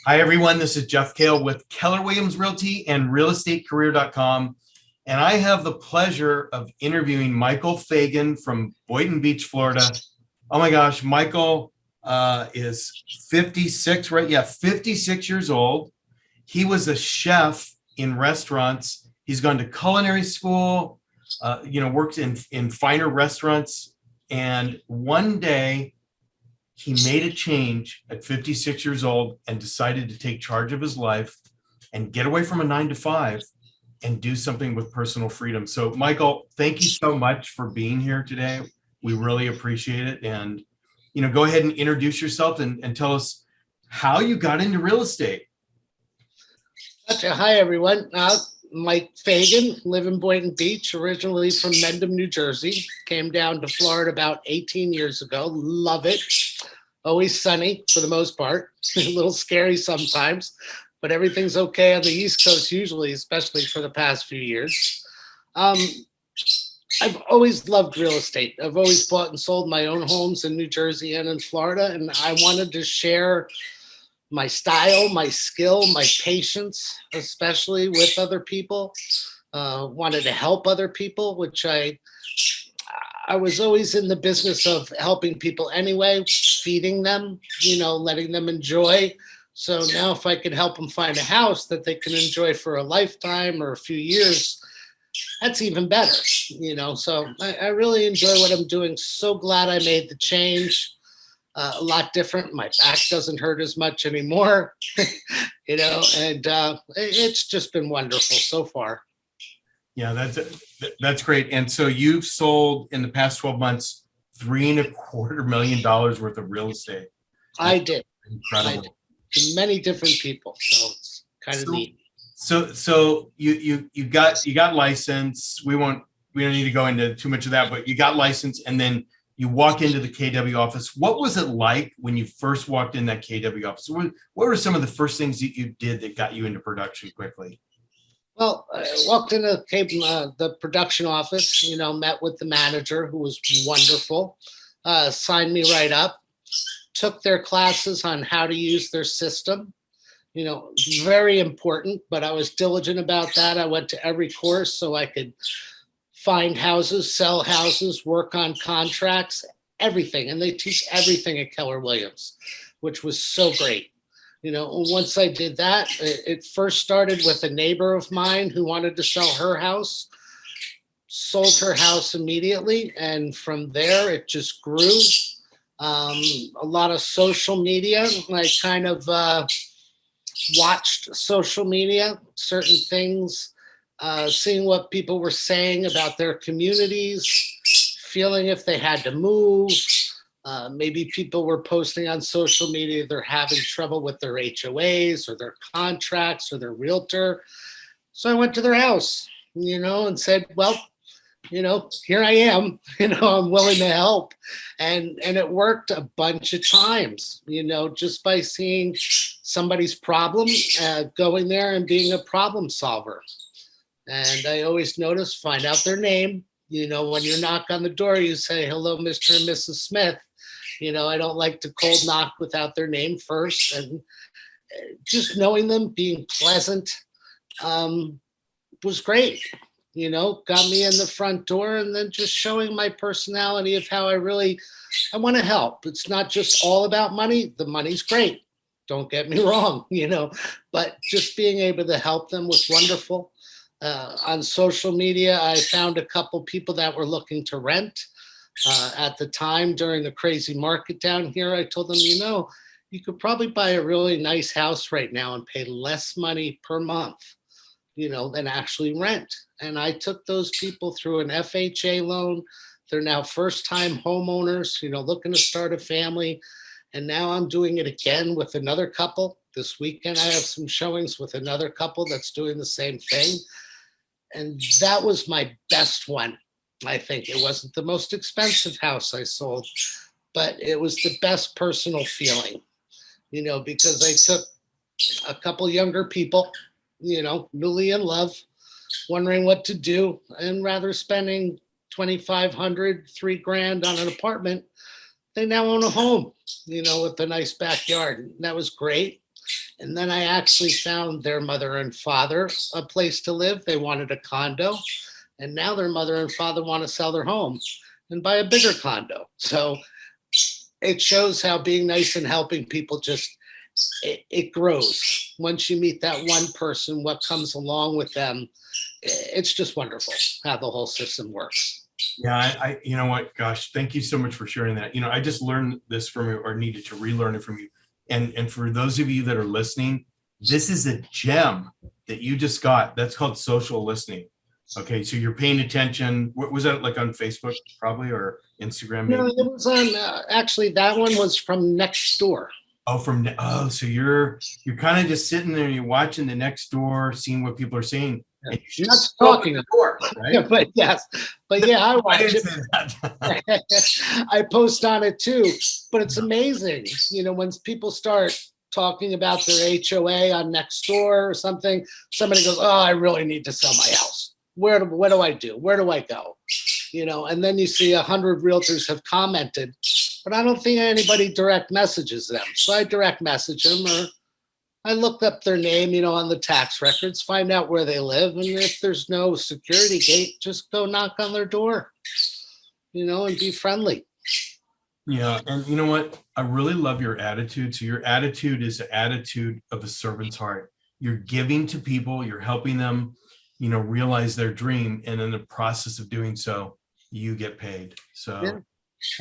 Hi, everyone. This is Jeff Kale with Keller Williams Realty and realestatecareer.com. And I have the pleasure of interviewing Michael Fagan from Boynton Beach, Florida. Oh my gosh, Michael is 56, right? Yeah, 56 years old. He was a chef in restaurants. He's gone to culinary school, worked in finer restaurants. And one day, he made a change at 56 years old and decided to take charge of his life and get away from a 9 to 5 and do something with personal freedom. So, Michael, thank you so much for being here today. We really appreciate it. And, go ahead and introduce yourself and tell us how you got into real estate. Gotcha. Hi, everyone. Mike Fagan, live in Boynton Beach, originally from Mendham, New Jersey. Came down to Florida about 18 years ago. Love it. Always sunny for the most part. A little scary sometimes, but everything's okay on the East Coast usually, especially for the past few years. I've always loved real estate. I've always bought and sold my own homes in New Jersey and in Florida, and I wanted to share my style, my skill, my patience, especially with other people. Wanted to help other people, which I was always in the business of helping people anyway, feeding them, letting them enjoy. So now if I could help them find a house that they can enjoy for a lifetime or a few years, that's even better, So I really enjoy what I'm doing. So glad I made the change. A lot different. My back doesn't hurt as much anymore, and it's just been wonderful so far. Yeah, that's great. And so you've sold in the past 12 months $3.25 million worth of real estate. I did. Incredible. To many different people, so it's kind of neat. So you got license. We don't need to go into too much of that, but you got license, and then you walk into the KW office. What was it like when you first walked in that KW office? What were some of the first things that you did that got you into production quickly? Well, I walked into the production office, met with the manager, who was wonderful, signed me right up, took their classes on how to use their system, very important, but I was diligent about that. I went to every course so I could find houses, sell houses, work on contracts, everything. And they teach everything at Keller Williams, which was so great. Once I did that, it first started with a neighbor of mine who wanted to sell her house, sold her house immediately. And from there, it just grew. A lot of social media. I kind of watched social media, certain things, seeing what people were saying about their communities, feeling if they had to move. Maybe people were posting on social media they're having trouble with their HOAs or their contracts or their realtor. So I went to their house, and said, well, here I am, I'm willing to help. And it worked a bunch of times, just by seeing somebody's problem, going there and being a problem solver. And I always notice, find out their name. When you knock on the door, you say, hello, Mr. and Mrs. Smith. I don't like to cold knock without their name first. And just knowing them, being pleasant, was great. Got me in the front door, and then just showing my personality of how I want to help. It's not just all about money. The money's great. Don't get me wrong, but just being able to help them was wonderful. On social media, I found a couple people that were looking to rent. At the time, during the crazy market down here, I told them, you could probably buy a really nice house right now and pay less money per month, than actually rent. And I took those people through an FHA loan. They're now first-time homeowners, looking to start a family. And now I'm doing it again with another couple. This weekend, I have some showings with another couple that's doing the same thing. And that was my best one. I think it wasn't the most expensive house I sold, but it was the best personal feeling, because I took a couple younger people, newly in love, wondering what to do, and rather spending $2,500, $3,000 on an apartment, they now own a home, with a nice backyard. And that was great. And then I actually found their mother and father a place to live. They wanted a condo. And now their mother and father want to sell their home and buy a bigger condo. So it shows how being nice and helping people just it grows. Once you meet that one person, what comes along with them, it's just wonderful how the whole system works. Yeah, you know what, gosh, thank you so much for sharing that. I just learned this from you, or needed to relearn it from you. And for those of you that are listening, this is a gem that you just got. That's called social listening. Okay, so you're paying attention. What was that, like on Facebook probably, or Instagram maybe? No, it was on actually that one was from next door. Oh, so you're kind of just sitting there and you're watching the next door, seeing what people are saying. And you're not talking the door, right? Yeah, but yes, but yeah, I watch it. I post on it too, but it's amazing. When people start talking about their HOA on Nextdoor or something, somebody goes, "Oh, I really need to sell my house. What do I do? Where do I go?" And then you see 100 realtors have commented, but I don't think anybody direct messages them. So I direct message them, or I looked up their name, on the tax records, find out where they live. And if there's no security gate, just go knock on their door, and be friendly. Yeah. And you know what? I really love your attitude. So your attitude is the attitude of a servant's heart. You're giving to people, you're helping them, realize their dream. And in the process of doing so, you get paid. So, yeah.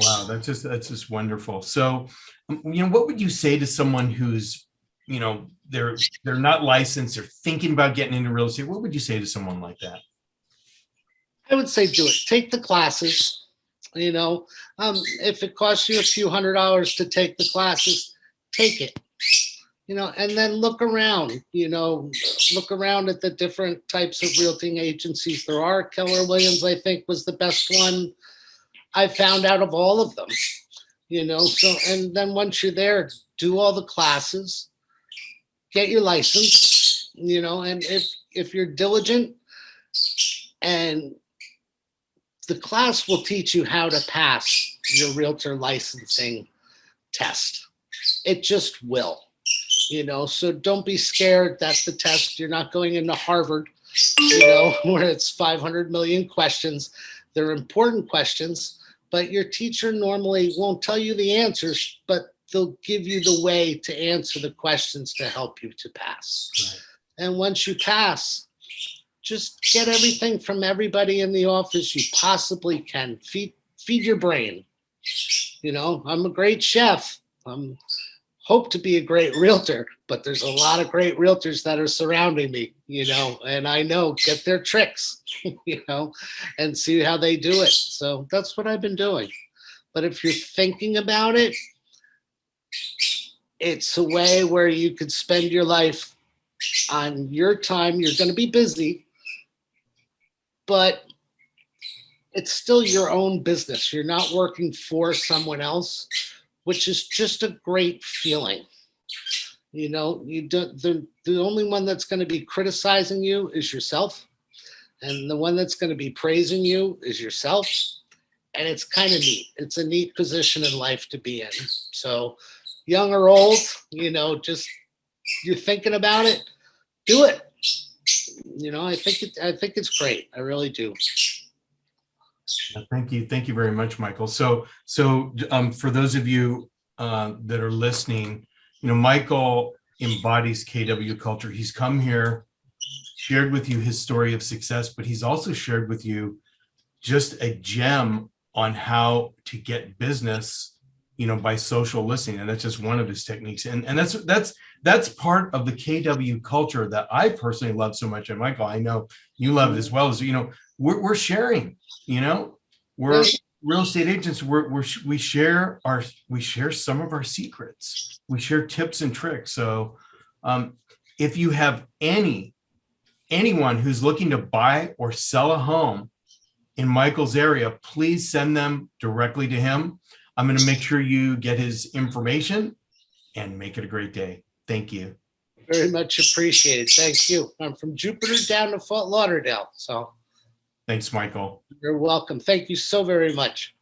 Wow, that's just wonderful. So, what would you say to someone who's, they're not licensed, they're thinking about getting into real estate? What would you say to someone like that? I would say do it. Take the classes. If it costs you a few $100s to take the classes, take it. And then look around. Look around at the different types of realting agencies there are. Keller Williams, I think, was the best one I found out of all of them. So, and then once you're there, do all the classes. Get your license, and if you're diligent, and the class will teach you how to pass your realtor licensing test. It just will, so don't be scared. That's the test. You're not going into Harvard, where it's 500 million questions. They're important questions, but your teacher normally won't tell you the answers, but they'll give you the way to answer the questions to help you to pass. Right. And once you pass, just get everything from everybody in the office you possibly can. Feed your brain. I'm a great chef. Hope to be a great realtor, but there's a lot of great realtors that are surrounding me, and I know, get their tricks, and see how they do it. So that's what I've been doing. But if you're thinking about it, it's a way where you could spend your life on your time. You're going to be busy, but it's still your own business. You're not working for someone else, which is just a great feeling. You don't, the only one that's going to be criticizing you is yourself. And the one that's going to be praising you is yourself. And it's kind of neat. It's a neat position in life to be in. So young or old, just you're thinking about it, do it. I think it's great. I really do. Thank you very much, Michael. So for those of you that are listening, Michael embodies KW culture. He's come here, shared with you his story of success, but he's also shared with you just a gem on how to get business, by social listening. And that's just one of his techniques. And that's part of the KW culture that I personally love so much. And Michael, I know you love it as well. As we're sharing, we're real estate agents. We share some of our secrets. We share tips and tricks. So if you have anyone who's looking to buy or sell a home in Michael's area, please send them directly to him. I'm going to make sure you get his information and make it a great day. Thank you. Very much appreciated. Thank you. I'm from Jupiter down to Fort Lauderdale. So thanks, Michael. You're welcome. Thank you so very much.